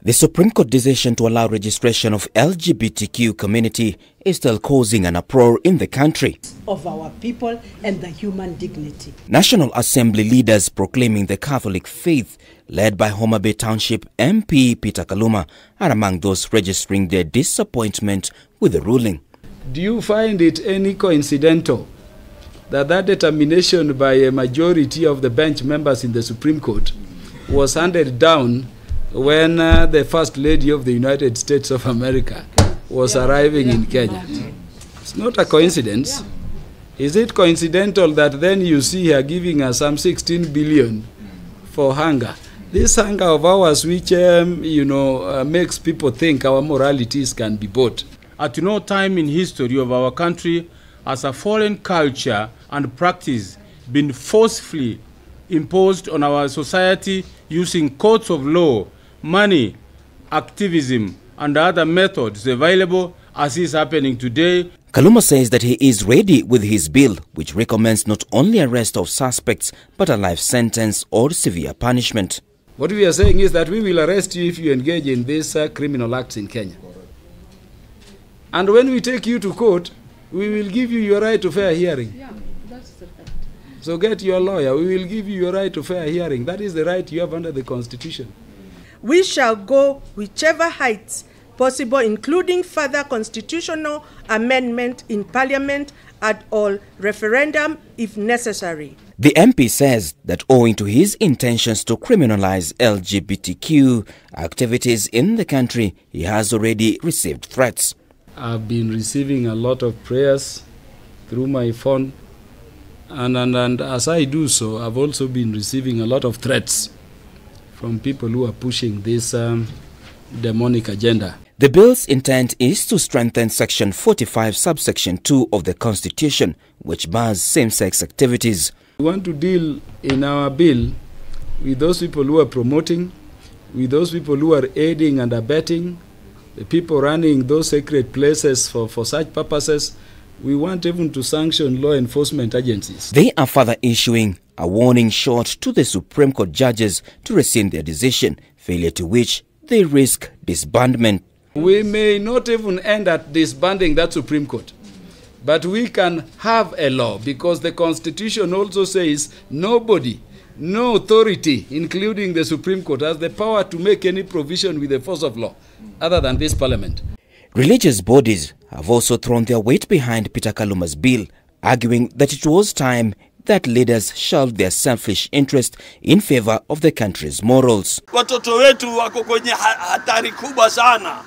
The Supreme Court decision to allow registration of LGBTQ community is still causing an uproar in the country. Of our people and the human dignity. National Assembly leaders proclaiming the Catholic faith, led by Homabay Township MP Peter Kaluma, are among those registering their disappointment with the ruling. Do you find it any coincidental that determination by a majority of the bench members in the Supreme Court was handed down when the First Lady of the United States of America was arriving in Kenya? It's not a coincidence. Is it coincidental that then you see her giving us some 16 billion for hunger? This hunger of ours which, makes people think our moralities can be bought. At no time in history of our country has a foreign culture and practice been forcefully imposed on our society using courts of law, money, activism, and other methods available as is happening today. Kaluma says that he is ready with his bill, which recommends not only arrest of suspects, but a life sentence or severe punishment. What we are saying is that we will arrest you if you engage in these criminal acts in Kenya. And when we take you to court, we will give you your right to fair hearing. Yeah, that's the fact. So get your lawyer. We will give you your right to fair hearing. That is the right you have under the Constitution. We shall go whichever heights possible, including further constitutional amendment in Parliament at all referendum if necessary. The MP says that owing to his intentions to criminalize LGBTQ activities in the country, he has already received threats. I've been receiving a lot of prayers through my phone, and as I do so, I've also been receiving a lot of threats from people who are pushing this demonic agenda. The bill's intent is to strengthen Section 45, subsection 2 of the Constitution, which bars same-sex activities. We want to deal in our bill with those people who are promoting, with those people who are aiding and abetting, the people running those sacred places for such purposes. We want even to sanction law enforcement agencies. They are further issuing a warning shot to the Supreme Court judges to rescind their decision, failure to which they risk disbandment. We may not even end at disbanding that Supreme Court, but we can have a law, because the Constitution also says nobody, no authority, including the Supreme Court, has the power to make any provision with the force of law other than this Parliament. Religious bodies have also thrown their weight behind Peter Kaluma's bill, arguing that it was time that leaders shelved their selfish interest in favor of the country's morals. Watoto wetu wako kwenye hatari kubwa sana.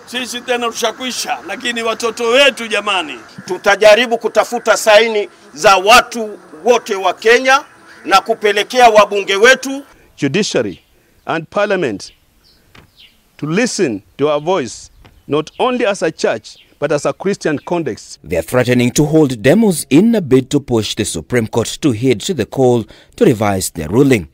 Sisi tena tushakwisha, lakini watoto wetu jamani. Tutajaribu kutafuta saini za watu wote wa Kenya na kupelekea wabunge wetu, judiciary and parliament, to listen to our voice, not only as a church, but as a Christian context. They are threatening to hold demos in a bid to push the Supreme Court to heed to the call to revise their ruling.